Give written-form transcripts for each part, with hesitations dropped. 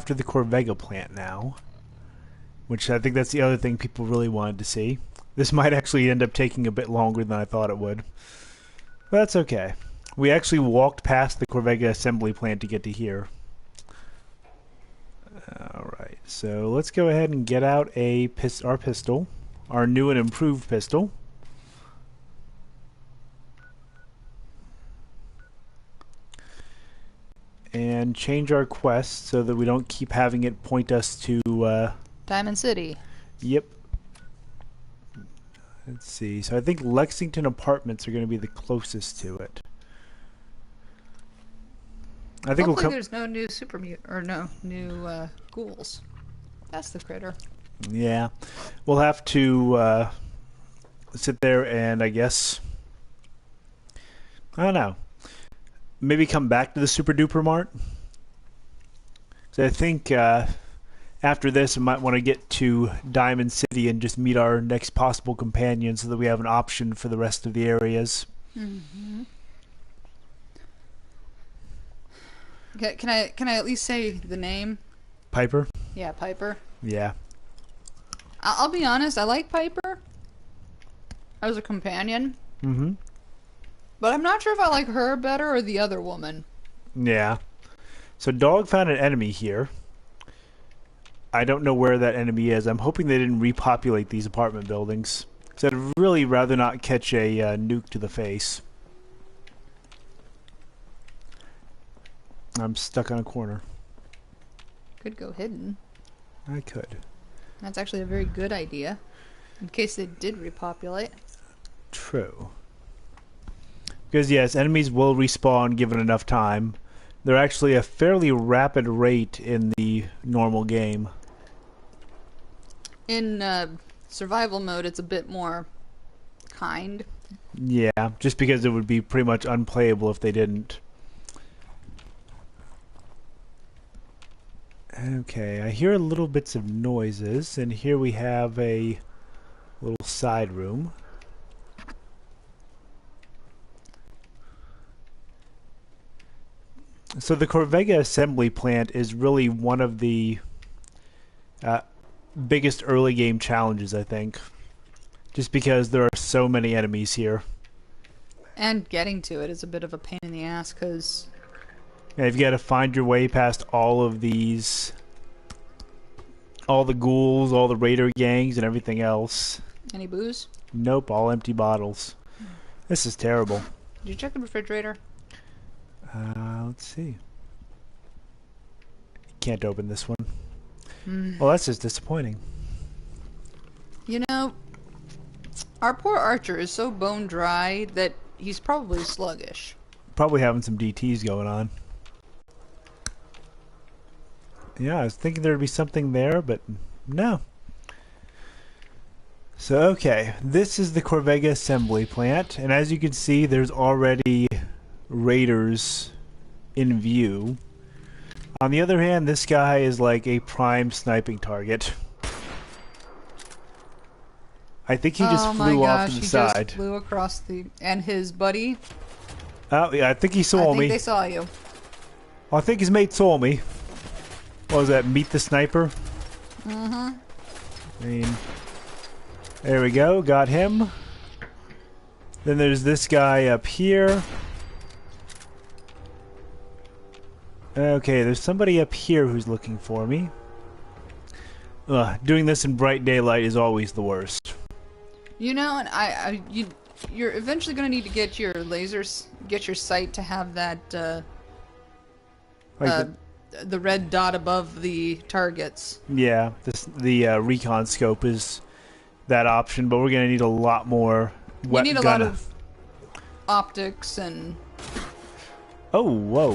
after the Corvega plant now, which I think that's the other thing people really wanted to see. This might actually end up taking a bit longer than I thought it would. But that's okay. We actually walked past the Corvega Assembly Plant to get to here. Alright, so let's go ahead and get out our pistol. Our new and improved pistol. And change our quest so that we don't keep having it point us to Diamond City. Yep. Let's see. So I think Lexington Apartments are going to be the closest to it. I think Hopefully there's no new new ghouls. That's the critter. Yeah. We'll have to sit there and I guess I don't know. Maybe come back to the Super Duper Mart. So I think after this, I might want to get to Diamond City and just meet our next possible companion, so that we have an option for the rest of the areas. Mm-hmm. Can I at least say the name? Piper? Yeah, Piper. Yeah. I'll be honest. I like Piper as a companion. Mm-hmm. But I'm not sure if I like her better or the other woman. Yeah. So Dog found an enemy here. I don't know where that enemy is. I'm hoping they didn't repopulate these apartment buildings. So I'd really rather not catch a nuke to the face. I'm stuck on a corner. Could go hidden. I could. That's actually a very good idea. In case they did repopulate. True. Because yes, enemies will respawn given enough time. They're actually a fairly rapid rate in the normal game. In survival mode, it's a bit more kind. Yeah, just because it would be pretty much unplayable if they didn't. Okay, I hear little bits of noises, and here we have a little side room. So the Corvega Assembly Plant is really one of the biggest early game challenges, I think. Just because there are so many enemies here. And getting to it is a bit of a pain in the ass, because... Yeah, you've got to find your way past all of these... all the ghouls, all the raider gangs, and everything else. Any booze? Nope, all empty bottles. This is terrible. Did you check the refrigerator? Let's see. Can't open this one. Well, that's just disappointing. You know, our poor Archer is so bone dry that he's probably sluggish. Probably having some DTs going on. Yeah, I was thinking there'd be something there, but no. So, okay, this is the Corvega Assembly Plant, and as you can see, there's already raiders in view. On the other hand, this guy is like a prime sniping target. I think he just flew off to the side. Just flew across the... And his buddy? Oh, yeah, I think he saw me. I think they saw you. Well, I think his mate saw me. What was that, Meet the Sniper? Mm-hmm. I mean, there we go, got him. Then there's this guy up here. Okay, there's somebody up here who's looking for me. Doing this in bright daylight is always the worst. You know, and you're eventually going to need to get your lasers, get your sight to have that, the red dot above the targets. Yeah, the recon scope is that option, but we're going to need a lot more. You need a lot of optics and... Oh, whoa.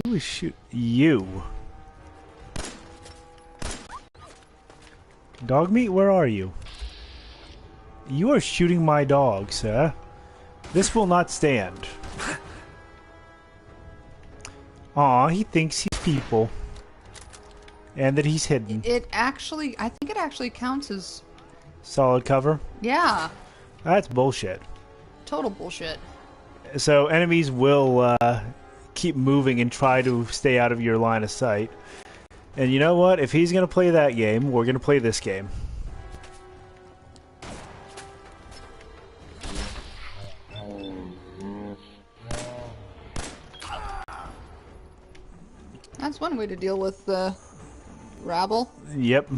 Who is shooting? You. Dog meat, where are you? You are shooting my dog, sir. This will not stand. Aw, he thinks he's people. And that he's hidden. I think it actually counts as... Solid cover? Yeah. That's bullshit. Total bullshit. So enemies will keep moving and try to stay out of your line of sight. And you know what? If he's going to play that game, we're going to play this game. That's one way to deal with the rabble. Yep.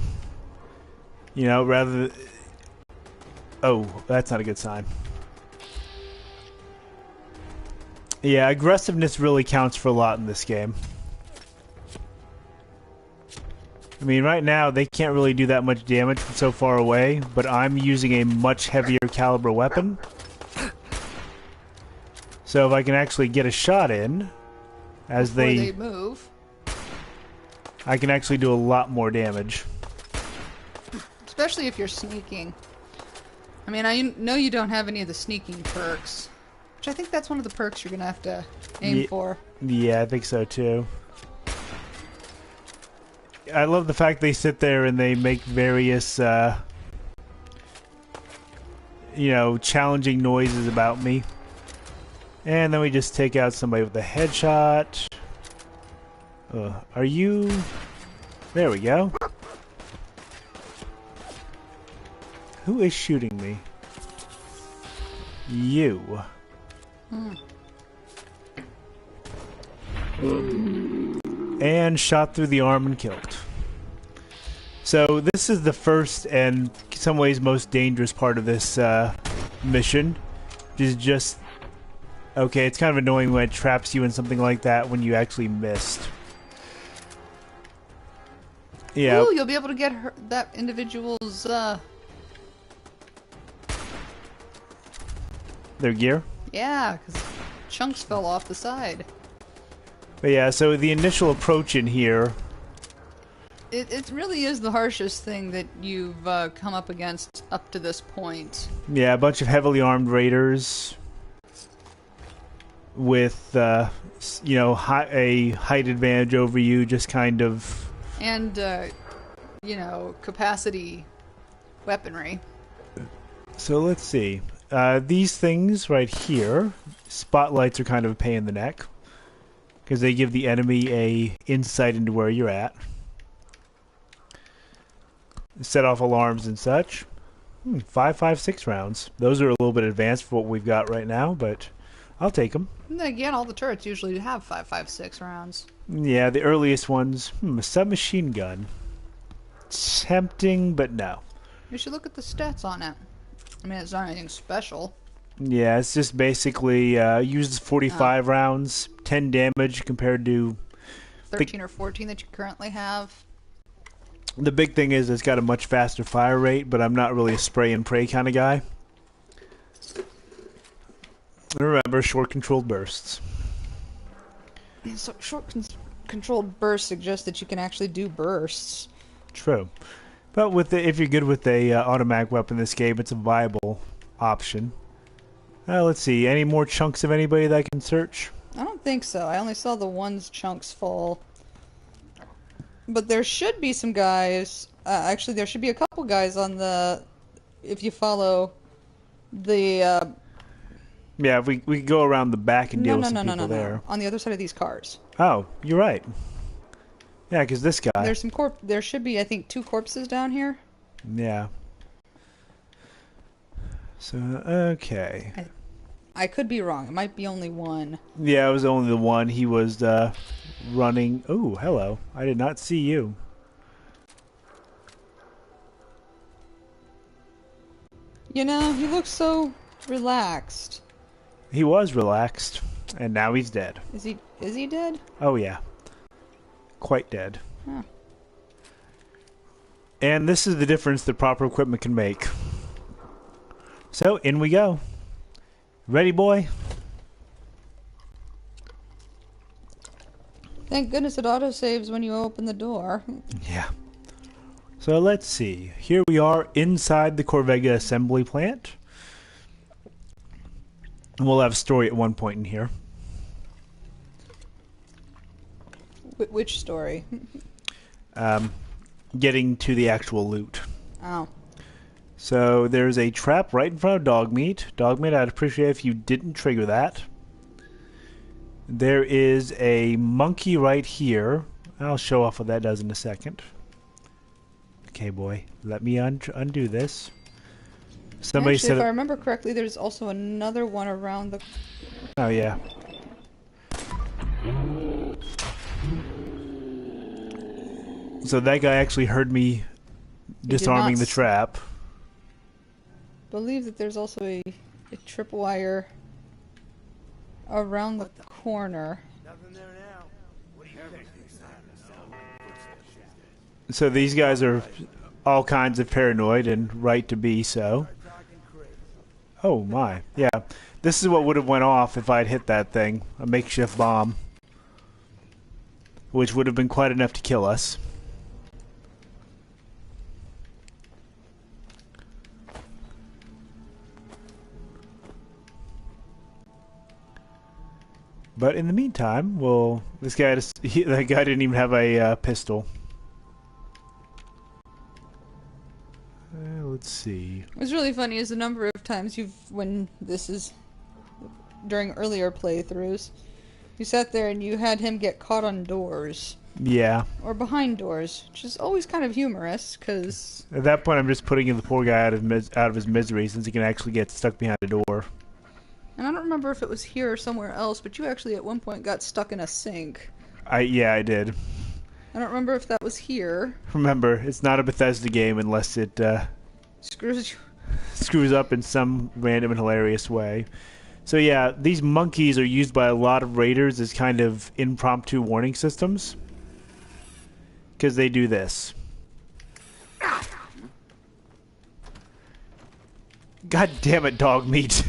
You know, rather... Oh, that's not a good sign. Yeah, aggressiveness really counts for a lot in this game. I mean, right now, they can't really do that much damage from so far away, but I'm using a much heavier caliber weapon. So if I can actually get a shot in, as Before they move, I can actually do a lot more damage. especially if you're sneaking. I mean, I know you don't have any of the sneaking perks, which I think that's one of the perks you're going to have to aim for. Yeah, I think so too. I love the fact they sit there and they make various, you know, challenging noises about me. And then we just take out somebody with a headshot. Are you... There we go. Who is shooting me? You. And shot through the arm and killed. So this is the first and in some ways most dangerous part of this mission. Which is just... Okay, it's kind of annoying when it traps you in something like that when you actually missed. Yeah. Ooh, you'll be able to get that individual's their gear? yeah, because chunks fell off the side. But yeah, so the initial approach in here... It really is the harshest thing that you've come up against up to this point. Yeah, a bunch of heavily armed raiders with, you know, a height advantage over you, just kind of... And, you know, capacity weaponry. So let's see. These things right here, spotlights are kind of a pain in the neck, because they give the enemy a insight into where you're at. Set off alarms and such. 5.56 rounds. Those are a little bit advanced for what we've got right now, but I'll take them. And then again, all the turrets usually have 5.56 rounds. Yeah, the earliest ones. A submachine gun. Tempting, but no. You should look at the stats on it. I mean, it's not anything special. Yeah, it's just basically uses 45 rounds, 10 damage compared to 13 or 14 that you currently have. The big thing is it's got a much faster fire rate, but I'm not really a spray and pray kind of guy. Remember, short controlled bursts. So controlled bursts suggest that you can actually do bursts. True. But with if you're good with a automatic weapon in this game, it's a viable option. Let's see. Any more chunks of anybody that I can search? I don't think so. I only saw the one's chunks fall. But there should be some guys. Actually, there should be a couple guys on the... If you follow the... Yeah, we could go around the back and deal with some people there. No. On the other side of these cars. Oh, you're right. Yeah, because this guy... There's some There should be, I think, 2 corpses down here. Yeah. So, okay. I could be wrong. It might be only one. Yeah, it was only the one. He was running... Oh, hello. I did not see you. You know, he looks so relaxed. He was relaxed, and now he's dead. Is he dead? Oh, yeah. Quite dead. Huh. And this is the difference that proper equipment can make. So, in we go. Ready, boy? Thank goodness it autosaves when you open the door. Yeah. So let's see. Here we are inside the Corvega Assembly Plant. And we'll have a story at one point in here. Which story? Getting to the actual loot. Oh. So there's a trap right in front of Dogmeat. Dogmeat, I'd appreciate if you didn't trigger that. There is a monkey right here. I'll show off what that does in a second. Okay, boy. Let me undo this. Somebody Actually, said... if I remember correctly, there's also another one around the... Oh, yeah. So that guy actually heard me disarming the trap. I believe that there's also a tripwire around the corner. So these guys are all kinds of paranoid, and right to be so. Oh my, yeah. This is what would have went off if I'd hit that thing. A makeshift bomb. Which would have been quite enough to kill us. But in the meantime, well, this guy, that guy didn't even have a pistol. Let's see. What's really funny is the number of times when this is during earlier playthroughs, you sat there and you had him get caught on doors. Yeah. Or behind doors, which is always kind of humorous, because... At that point, I'm just putting the poor guy out of his misery, since he can actually get stuck behind a door. And I don't remember if it was here or somewhere else, but you actually at one point got stuck in a sink. Yeah, I did. I don't remember if that was here. Remember, it's not a Bethesda game unless it screws up in some random and hilarious way. So yeah, these monkeys are used by a lot of raiders as kind of impromptu warning systems. Because they do this. God damn it, dog meat.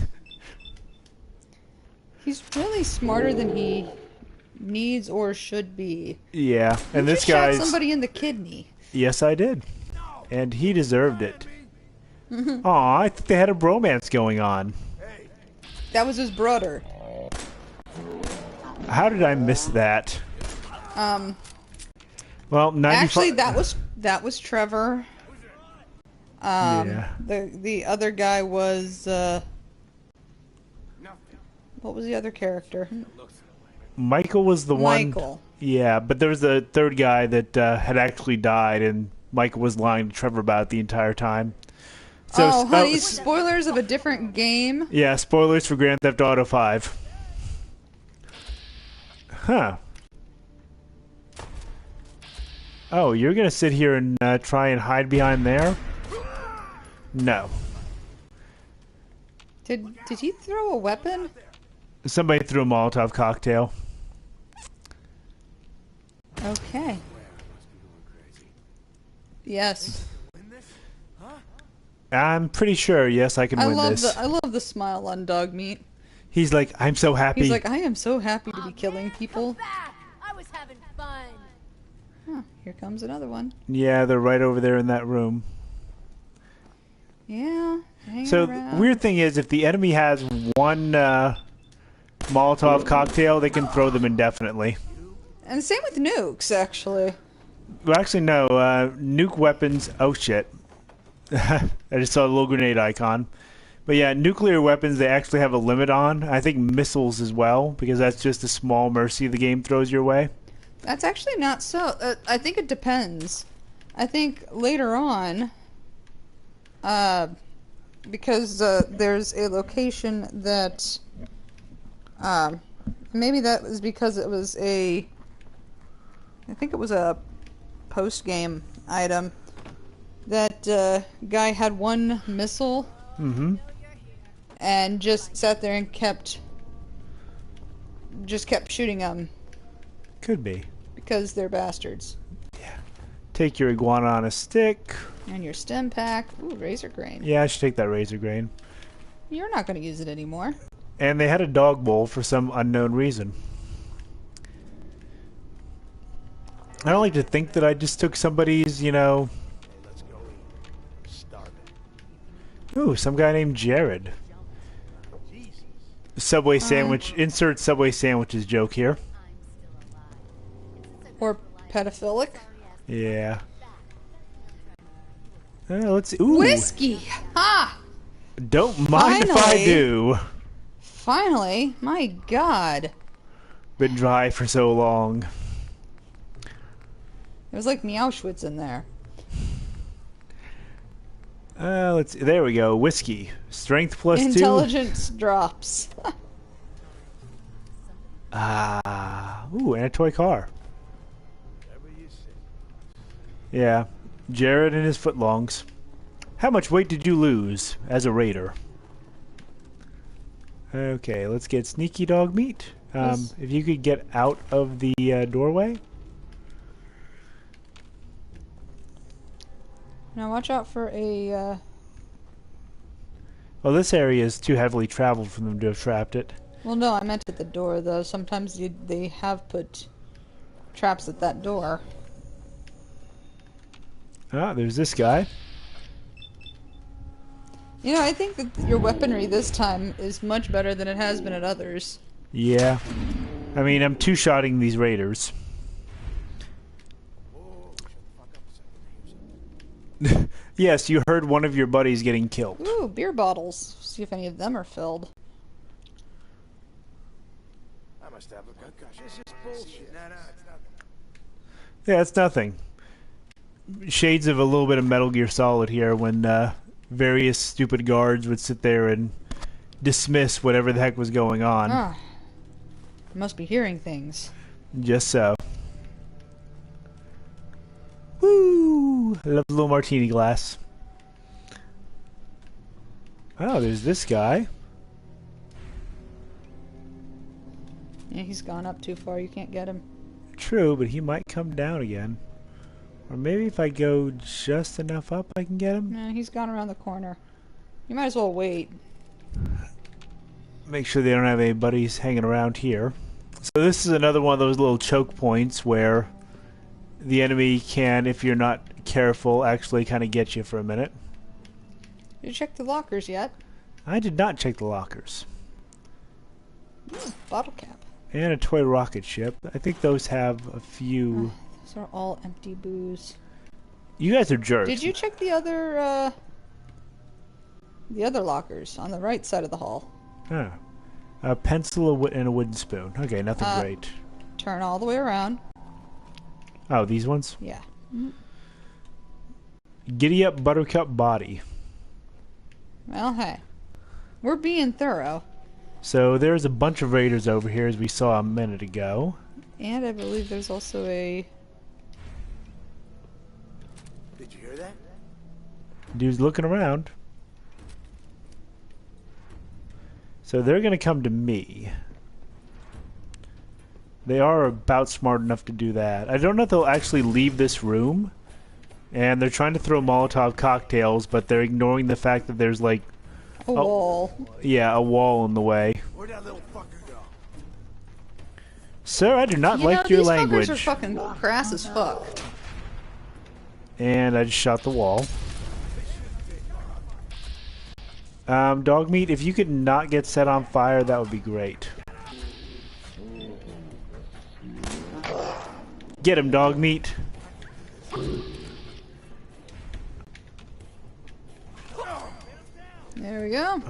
He's really smarter than he needs or should be. Yeah, and You this just shot guy's... somebody in the kidney. Yes, I did. And he deserved it. Aw, I think they had a bromance going on. That was his brother. How did I miss that? Well, 95... Actually, that was Trevor. Yeah. The other guy was what was the other character? Michael was the one... Michael. Yeah, but there was a third guy that had actually died, and Michael was lying to Trevor about it the entire time. So, oh, honey, spoilers of a different game? Yeah, spoilers for Grand Theft Auto 5. Huh. Oh, you're gonna sit here and try and hide behind there? No. Did he throw a weapon? Somebody threw a Molotov cocktail. Okay. Yes. I'm pretty sure, yes, I can win this. I love the smile on Dog Meat. He's like, I'm so happy. He's like, I am so happy to be killing people. I was having fun. Huh, here comes another one. Yeah, they're right over there in that room. Yeah, hang So, around. weird thing is, if the enemy has one Molotov cocktail, they can throw them indefinitely. And same with nukes, actually. Well, actually, no. Nuke weapons... Oh, shit. I just saw a little grenade icon. But yeah, nuclear weapons they actually have a limit on. I think missiles as well, because that's just a small mercy the game throws your way. That's actually not so. I think it depends. I think later on, because there's a location that... maybe that was because it was I think it was a post-game item. That guy had one missile and just sat there and kept shooting them. Could be. Because they're bastards. Yeah. Take your iguana on a stick. And your stem pack. Ooh, razor grain. Yeah, I should take that razor grain. You're not going to use it anymore. And they had a dog bowl for some unknown reason. I don't like to think that I just took somebody's, you know... Ooh, some guy named Jared. Subway sandwich. Insert Subway sandwiches joke here. Or pedophilic. Yeah. Let's see. Ooh. Whiskey! Ha! Don't mind if I Finally. do. Finally, my God. been dry for so long. It was like Meowschwitz in there. Let's see. There we go. Whiskey. Strength plus 2. Intelligence drops. Ooh, and a toy car. Yeah. Jared and his footlongs. How much weight did you lose as a raider? Okay, let's get sneaky dog meat. Yes. If you could get out of the doorway. Now watch out for a... Well, this area is too heavily traveled for them to have trapped it. Well, no, I meant at the door, though. Sometimes they have put traps at that door. Ah, there's this guy. You know, I think that your weaponry this time is much better than it has been at others. Yeah. I mean, I'm two-shotting these raiders. Yes, you heard one of your buddies getting killed. Ooh, beer bottles. See if any of them are filled. I must have a concussion. This is bullshit. No, it's nothing. Yeah, it's nothing. Shades of a little bit of Metal Gear Solid here when various stupid guards would sit there and dismiss whatever the heck was going on. Ah. Must be hearing things. Just so. Woo! I love the little martini glass. Oh, there's this guy. Yeah, he's gone up too far. You can't get him. True, but he might come down again. Or maybe if I go just enough up, I can get him. Nah, he's gone around the corner. You might as well wait. Make sure they don't have any buddies hanging around here. So this is another one of those little choke points where the enemy can, if you're not careful, actually kind of get you for a minute. Did you check the lockers yet? I did not check the lockers. Ooh, bottle cap. And a toy rocket ship. I think those have a few... Those are all empty booze. You guys are jerks. Did you check the other lockers on the right side of the hall? Huh. A pencil and a wooden spoon. Okay, nothing great. Turn all the way around. Oh, these ones? Yeah. Giddy up buttercup body. Well, hey. We're being thorough. So there's a bunch of raiders over here as we saw a minute ago. And I believe there's also a... Did you hear that? Dude's looking around. So they're going to come to me. They are about smart enough to do that. I don't know if they'll actually leave this room. And they're trying to throw Molotov cocktails, but they're ignoring the fact that there's like... a wall. Yeah, a wall in the way. Where'd that little fucker go? Sir, I do not like your language. These fuckers are fucking crass as fuck. And I just shot the wall. Dog meat, if you could not get set on fire, that would be great. Get him, dog meat. There we go.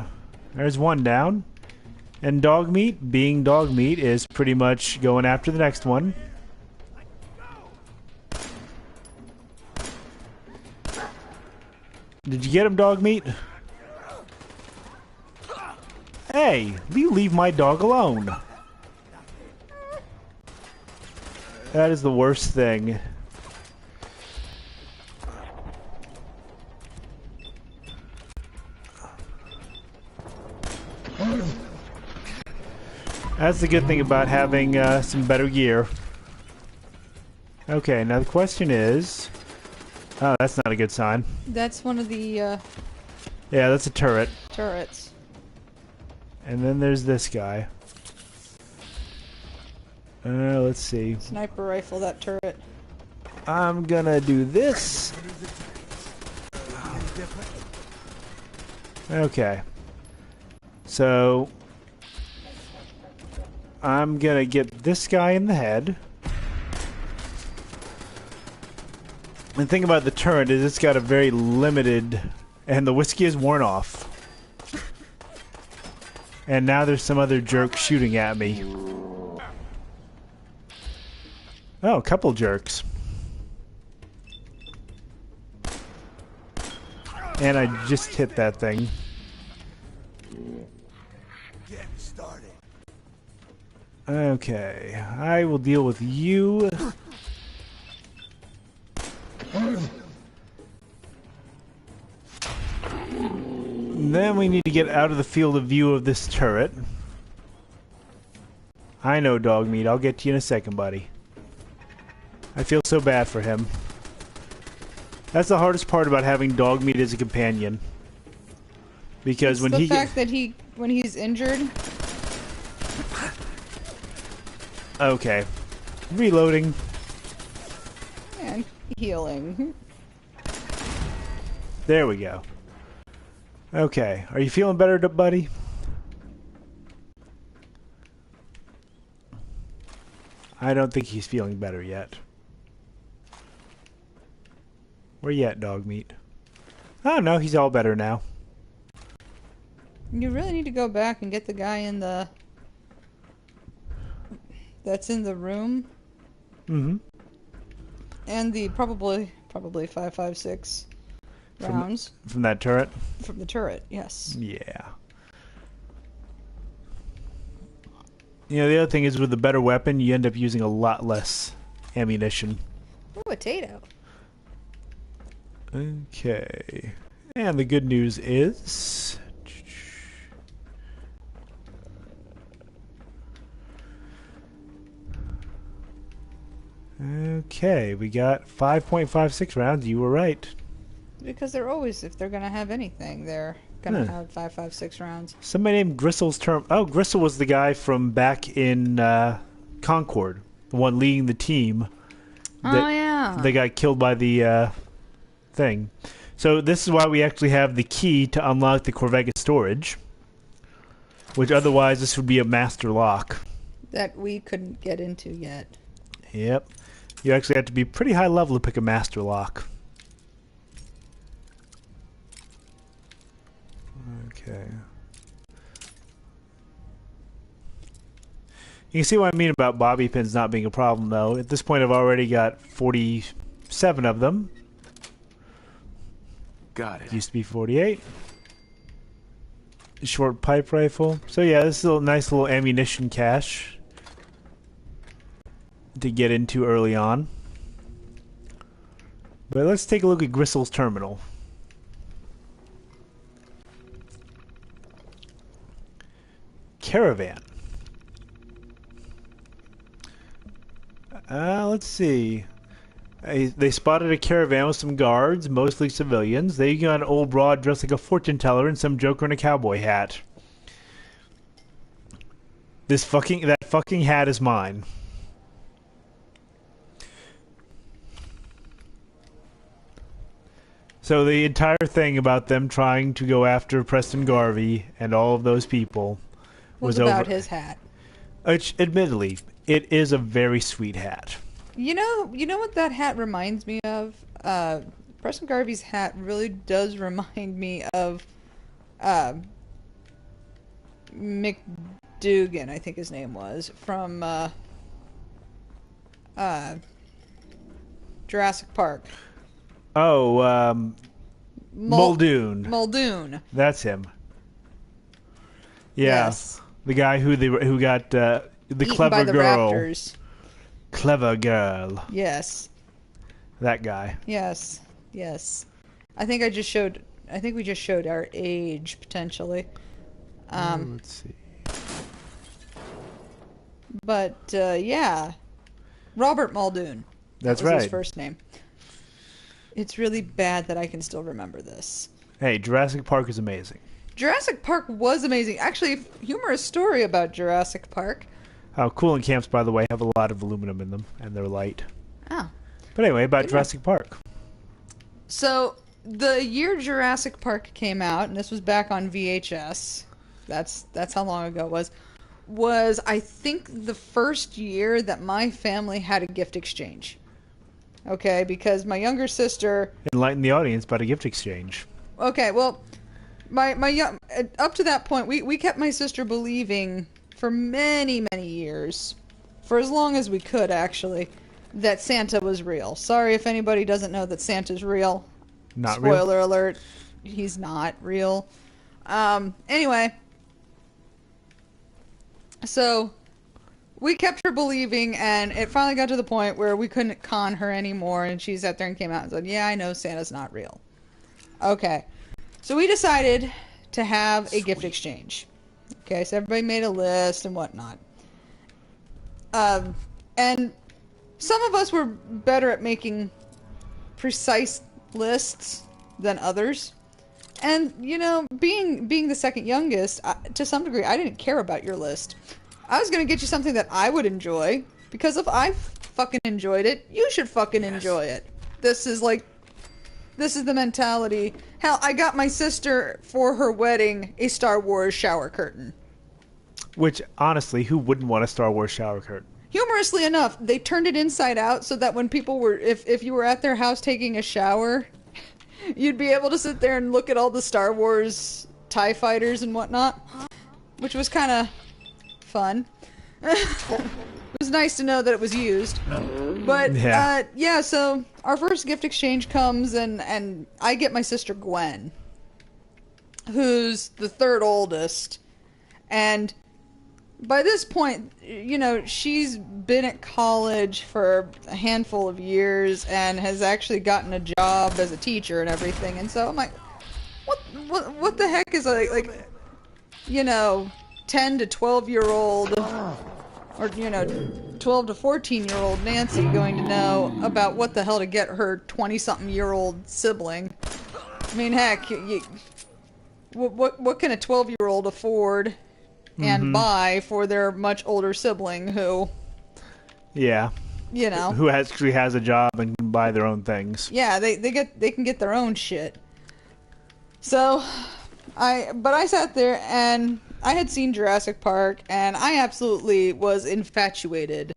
There's one down. And dog meat, being dog meat, is pretty much going after the next one. Did you get him, dog meat? Hey, you leave my dog alone. That is the worst thing. That's the good thing about having some better gear. Okay, now the question is... Oh, that's not a good sign. That's one of the Yeah, that's a turret. turrets. And then there's this guy. Let's see. Sniper rifle that turret. I'm gonna do this. Okay. So... I'm gonna get this guy in the head. And the thing about the turret is it's got a very limited... And the whiskey is worn off. And now there's some other jerk shooting at me. Oh, a couple jerks. And I just hit that thing. Get started. Okay, I will deal with you. Then we need to get out of the field of view of this turret. I know, dog meat. I'll get to you in a second, buddy. I feel so bad for him. That's the hardest part about having dog meat as a companion. Because It's when the fact that when he's injured. Okay. Reloading. And healing. There we go. Okay. Are you feeling better, buddy? I don't think he's feeling better yet. Where you at, dog meat? Oh, no, he's all better now. You really need to go back and get the guy in the... that's in the room. Mm-hmm. And the probably 5.56 rounds. From that turret? From the turret, yes. Yeah. You know, the other thing is with a better weapon, you end up using a lot less ammunition. Oh, potato. Okay. And the good news is... Okay, we got 5.56 rounds. You were right. Because they're always, if they're going to have anything, they're going to have 5.56 rounds. Somebody named Gristle's term. Oh, Gristle was the guy from back in Concord, the one leading the team. Oh, yeah. They got killed by the thing. So this is why we actually have the key to unlock the Corvega storage, which otherwise this would be a master lock. That we couldn't get into yet. Yep. You actually have to be pretty high level to pick a master lock. Okay. You can see what I mean about bobby pins not being a problem, though. At this point, I've already got 47 of them. Got it. Used to be 48. Short pipe rifle. So yeah, this is a nice little ammunition cache to get into early on. But let's take a look at Gristle's terminal. Caravan. Let's see. They spotted a caravan with some guards, mostly civilians. They got an old broad dressed like a fortune teller and some joker in a cowboy hat. That fucking hat is mine. So the entire thing about them trying to go after Preston Garvey and all of those people Was about his hat. Which, admittedly, it is a very sweet hat. You know what that hat reminds me of? Preston Garvey's hat really does remind me of McDougan, I think his name was, from Jurassic Park. Oh, Muldoon. Muldoon. That's him. Yeah, Yes. the guy who got the Eaten clever by the girl. raptors. Clever girl. Yes. That guy. Yes. Yes. I think we just showed our age potentially. Let's see. But yeah, Robert Muldoon. That's That was right. his first name. It's really bad that I can still remember this. Hey, Jurassic Park is amazing. Jurassic Park was amazing. Actually, humorous story about Jurassic Park. Coolant camps, by the way, have a lot of aluminum in them, and they're light. Oh. But anyway, about Jurassic Park. So, the year Jurassic Park came out, and this was back on VHS, that's how long ago it was I think the first year that my family had a gift exchange. Okay, because my younger sister... Enlighten the audience about a gift exchange. Okay, well, up to that point, we kept my sister believing for many, many years, for as long as we could, actually, that Santa was real. Sorry if anybody doesn't know that Santa's real. Not real. Spoiler alert, he's not real. Anyway, so we kept her believing, and it finally got to the point where we couldn't con her anymore, and she sat there and came out and said, yeah, I know Santa's not real. Okay, so we decided to have a gift exchange. Okay, so everybody made a list and whatnot. And some of us were better at making precise lists than others. And, you know, being the second youngest, to some degree, I didn't care about your list. I was going to get you something that I would enjoy, because if I fucking enjoyed it, you should fucking enjoy it. This is the mentality. Hell, I got my sister, for her wedding, a Star Wars shower curtain. Which, honestly, who wouldn't want a Star Wars shower curtain? Humorously enough, they turned it inside out so that when people were, if you were at their house taking a shower, you'd be able to sit there and look at all the Star Wars TIE fighters and whatnot, which was kind of fun. It was nice to know that it was used. But, yeah, so our first gift exchange comes, and I get my sister Gwen, who's the third oldest, and by this point, you know, she's been at college for a handful of years and has actually gotten a job as a teacher and everything. And so I'm like, what the heck is like, you know, 10 to 12-year-old, or, you know, 12 to 14-year-old Nancy going to know about what the hell to get her 20-something-year-old sibling? I mean, heck, what can a 12-year-old afford and buy for their much older sibling who, yeah, you know, who actually has a job and can buy their own things. Yeah, they can get their own shit. So I sat there and I had seen Jurassic Park, and I absolutely was infatuated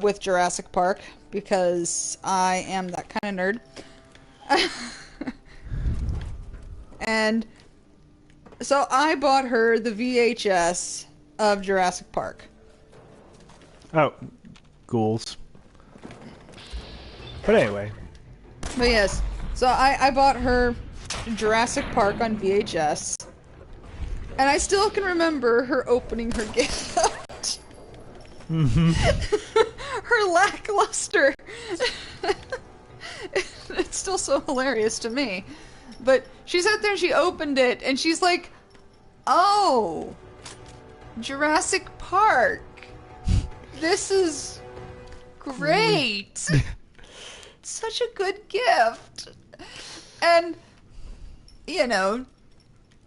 with Jurassic Park because I am that kind of nerd. And so I bought her the VHS of Jurassic Park. Oh, ghouls. But anyway. But yes, so I bought her Jurassic Park on VHS. And I still can remember her opening her gift. Her lackluster. It's still so hilarious to me. But she sat there and she opened it, and she's like, oh, Jurassic Park. This is great. Such a good gift. And, you know,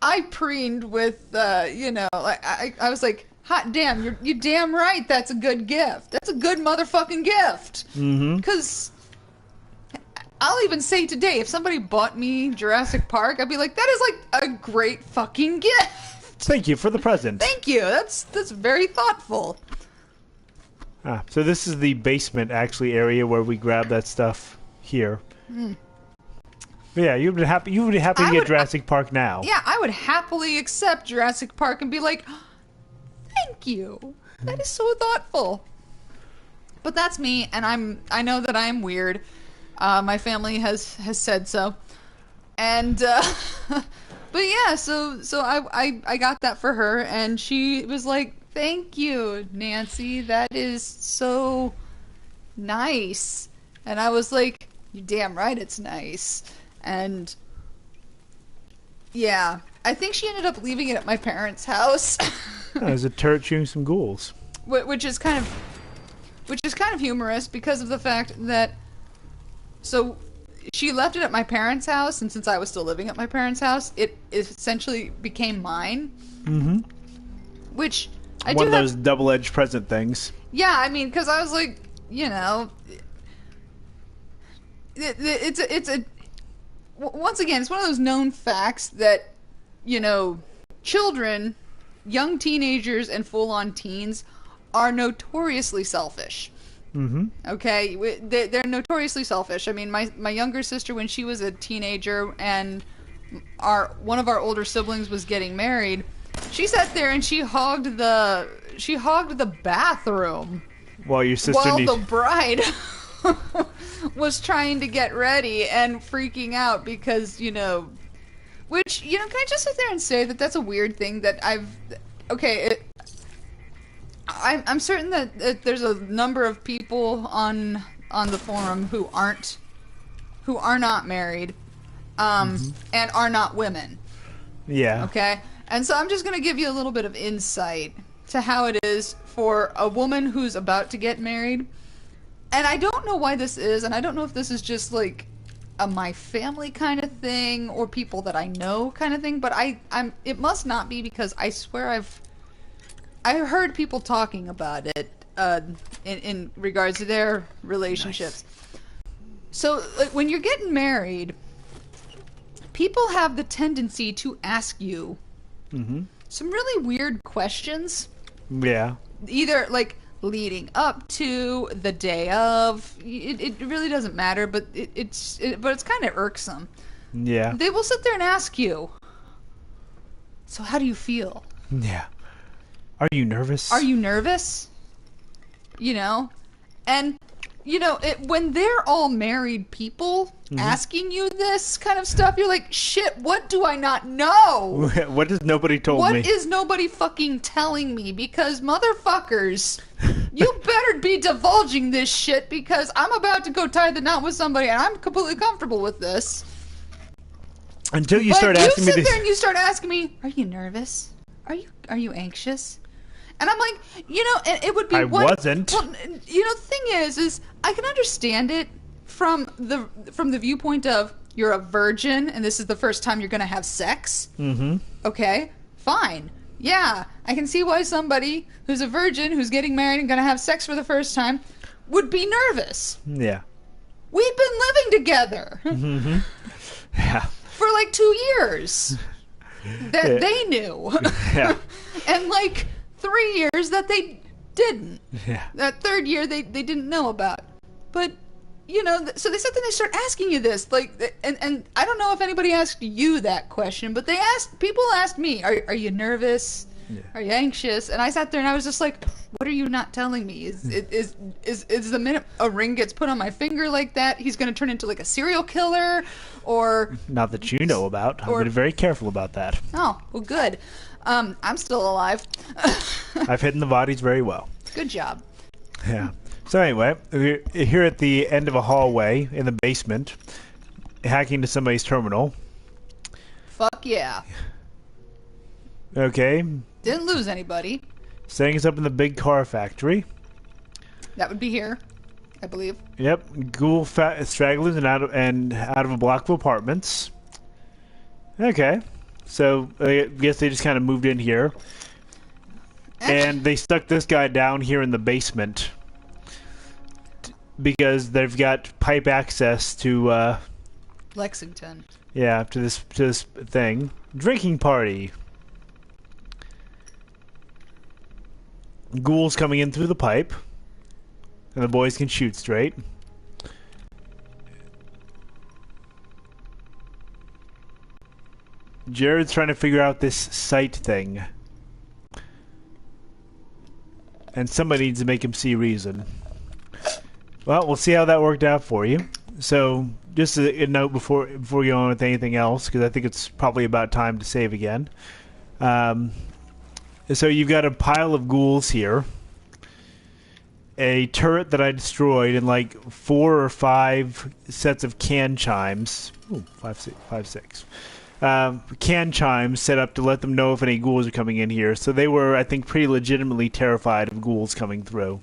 I preened with, you know, like I was like, hot damn, you're damn right that's a good gift. That's a good motherfucking gift. Because I'll even say today, if somebody bought me Jurassic Park, I'd be like, that is like a great fucking gift. Thank you for the present. Thank you. That's very thoughtful. So this is the basement, actually, area where we grab that stuff here. But yeah, you'd be happy to get Jurassic Park now. Yeah, I would happily accept Jurassic Park and be like, thank you. That is so thoughtful. But that's me, and I know that I'm weird. My family has said so. And but yeah, so I got that for her, and she was like, thank you, Nancy. That is so nice. And I was like, you're damn right it's nice. And yeah, I think she ended up leaving it at my parents' house. There's a turret shooting some ghouls. Which is kind of humorous because of the fact that, so she left it at my parents' house, and since I was still living at my parents' house, it essentially became mine. Which I do have... One of those double-edged present things. Yeah, I mean, because I was like, you know, it's a once again, it's one of those known facts that, you know, children, young teenagers, and full-on teens are notoriously selfish. Okay, they're notoriously selfish. I mean, my younger sister, when she was a teenager, and one of our older siblings was getting married, she sat there and she hogged the bathroom While your sister while needs... the bride was trying to get ready and freaking out because, which, can I just sit there and say that that's a weird thing that I'm certain that there's a number of people on the forum who are not married, and are not women. Yeah. Okay? And so I'm just going to give you a little bit of insight to how it is for a woman who's about to get married. And I don't know why this is, and I don't know if this is just like a my family kind of thing or people that I know kind of thing, but it must not be, because I swear I heard people talking about it in regards to their relationships. Nice. So like, when you're getting married, people have the tendency to ask you some really weird questions. Yeah. Either like leading up to, the day of. It really doesn't matter, but it's kind of irksome. Yeah. They will sit there and ask you, so how do you feel? Yeah. Are you nervous? Are you nervous? And when they're all married people asking you this kind of stuff, you're like, shit, what do I not know? What has nobody told me? What is nobody fucking telling me? Because motherfuckers, you better be divulging this shit, because I'm about to go tie the knot with somebody and I'm completely comfortable with this. Until you start asking me this. You sit there and you start asking me, are you nervous? Are you anxious? And I'm like, and it would be... I wasn't. Well, the thing is I can understand it from the viewpoint of, you're a virgin and this is the first time you're going to have sex. Mm-hmm. Okay, fine. Yeah, I can see why somebody who's a virgin, who's getting married and going to have sex for the first time, would be nervous. Yeah. We've been living together. Mm-hmm. Yeah. For like 2 years. That they knew. Yeah. And like 3 years that they didn't. Yeah. That third year they didn't know about. But, so they sit there and they start asking you this. Like, and I don't know if anybody asked you that question, but people asked me, are you nervous? Yeah. Are you anxious? And I sat there and I was just like, what are you not telling me? Is the minute a ring gets put on my finger like that, he's going to turn into like a serial killer? Or... Not that you know about. I've been very careful about that. Oh, well, good. I'm still alive. I've hidden the bodies very well. Good job. Yeah. So anyway, we're here at the end of a hallway in the basement, hacking to somebody's terminal. Fuck yeah. Okay. Didn't lose anybody. Setting us up in the big car factory. That would be here, I believe. Yep. Ghoul stragglers and out of a block of apartments. Okay. So I guess they just kind of moved in here. And they stuck this guy down here in the basement because they've got pipe access to Lexington. Yeah, to this thing. Drinking party. Ghouls coming in through the pipe. And the boys can shoot straight. Jared's trying to figure out this sight thing. And somebody needs to make him see reason. Well, we'll see how that worked out for you. So, just a note before we go on with anything else, because I think it's probably about time to save again. So you've got a pile of ghouls here. A turret that I destroyed, and like 4 or 5 sets of can chimes. Ooh, 5, 6. Can chimes set up to let them know if any ghouls are coming in here. So they were, I think, pretty legitimately terrified of ghouls coming through.